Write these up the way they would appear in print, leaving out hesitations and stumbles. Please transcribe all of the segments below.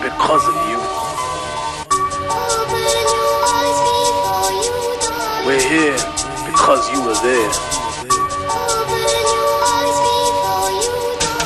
because of you. We're here because you were there.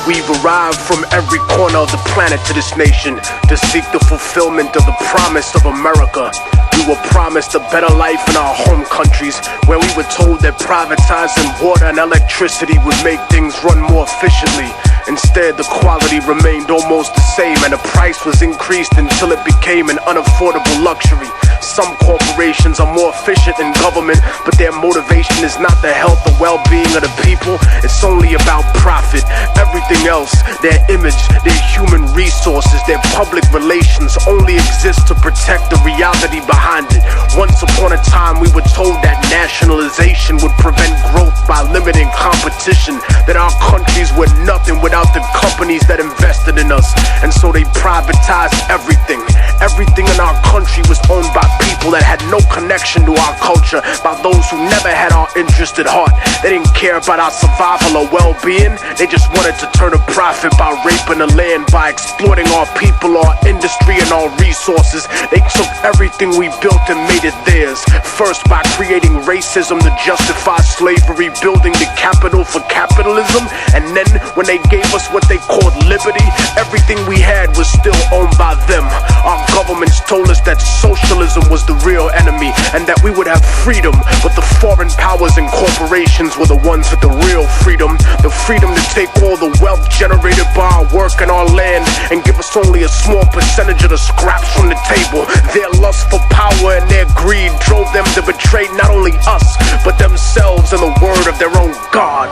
We've arrived from every corner of the planet to this nation to seek the fulfillment of the promise of America. We were promised a better life in our home countries, where we were told that privatizing water and electricity would make things run more efficiently. Instead, the quality remained almost the same, and the price was increased until it became an unaffordable luxury. Some corporations are more efficient than government, but their motivation is not the health or well-being of the people. It's only about profit. Everything else, their image, their human resources, their public relations only exist to protect the reality behind it. Once upon a time, we were told that nationalization would prevent growth by limiting competition, that our countries were nothing without the companies that invested in us. And so they privatized everything. Everything in our country was owned by people that had no connection to our culture, by those who never had our interest at heart. They didn't care about our survival or well-being. They just wanted to turn a profit by raping the land, by exploiting our people, our industry, and our resources. They took everything we built and made it theirs. First by creating racism to justify slavery, building the capital for capitalism. And then when they gave us what they called liberty, everything we had was still owned by them. Our governments told us that socialism was the real enemy and that we would have freedom, but the foreign powers and corporations were the ones with the real freedom. The freedom to take all the wealth generated by our work and our land and give us only a small percentage of the scraps from the table. Their lust for power and their greed drove them to betray not only us, but themselves and the word of their own God.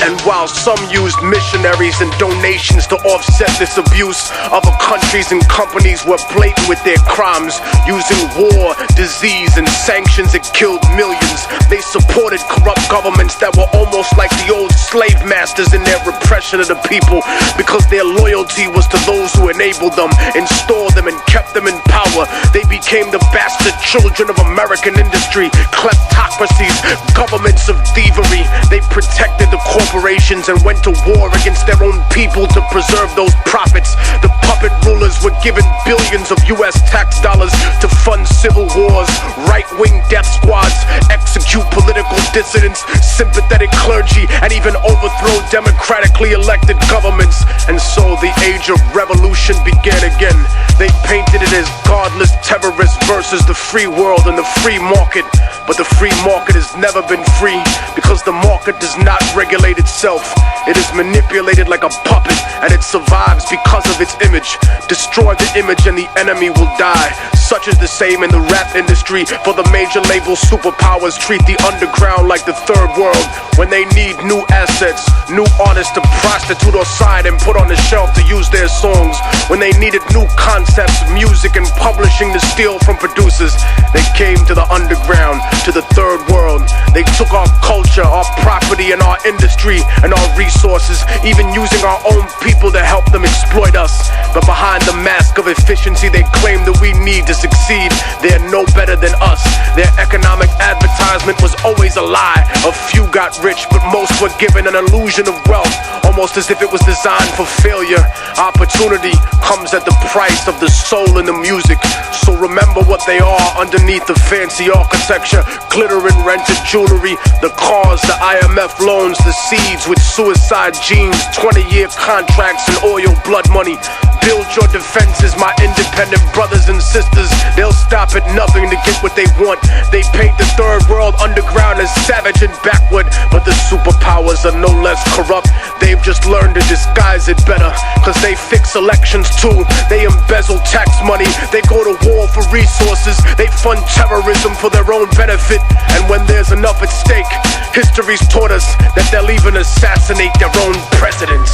And while some used missionaries and donations to offset this abuse, other countries and companies were blatant with their crimes, using war, disease, and sanctions that killed millions. They supported corrupt governments that were almost like the old slave masters in their repression of the people, because their loyalty was to those who enabled them, installed them, and kept them in power. They became the bastard children of American industry, kleptocracies, governments of thievery. They protected the corporations and went to war against their own people to preserve those profits. The puppet rulers were given billions of US tax dollars to fund civil wars, right-wing death squads, execute political dissidents, sympathetic clergy, and even overthrow democratically elected governments. And so the age of revolution began again. They painted it as godless terrorists versus the free world and the free market. But the free market has never been free, because the market does not regulate itself. It is manipulated like a puppet, and it survives because of its image. Destroy the image and the enemy will die. Such is the same in the rap industry, for the major label superpowers treat the underground like the third world. When they need new assets, new artists to prostitute or sign and put on the shelf to use their songs. When they needed new concepts, music, and publishing to steal from producers, they came to the underground, to the third world. They took our culture, our property, and our industry, and our resources, even using our own people to help them exploit us. But behind the mask of efficiency they claim that we need to succeed, they're no better than us. Their economic advertisement was always a lie. A few got rich, but most were given an illusion of wealth, almost as if it was designed for failure. Opportunity comes at the price of the soul in the music. So remember what they are underneath the fancy architecture: glitter and rented jewelry, the cars, the IMF loans, the seeds with suicide genes, 20-year contracts and oil blood money. Build your defenses, my independent brothers and sisters. They'll stop at nothing to get what they want. They paint the third world underground as savage and backward, but the superpowers are no less corrupt. They've just learned to disguise it better, cause they fix elections too. They embezzle tax money, they go to war for resources, they fund terrorism for their own benefit. And when there's enough at stake, history's taught us that they'll even assassinate their own presidents.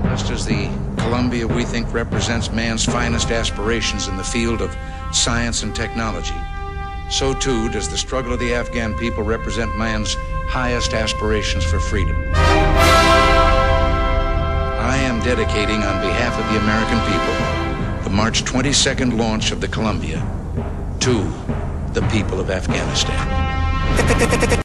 Just as the Columbia we think represents man's finest aspirations in the field of science and technology, so too does the struggle of the Afghan people represent man's highest aspirations for freedom. I am dedicating on behalf of the American people the March 22nd launch of the Columbia to the people of Afghanistan.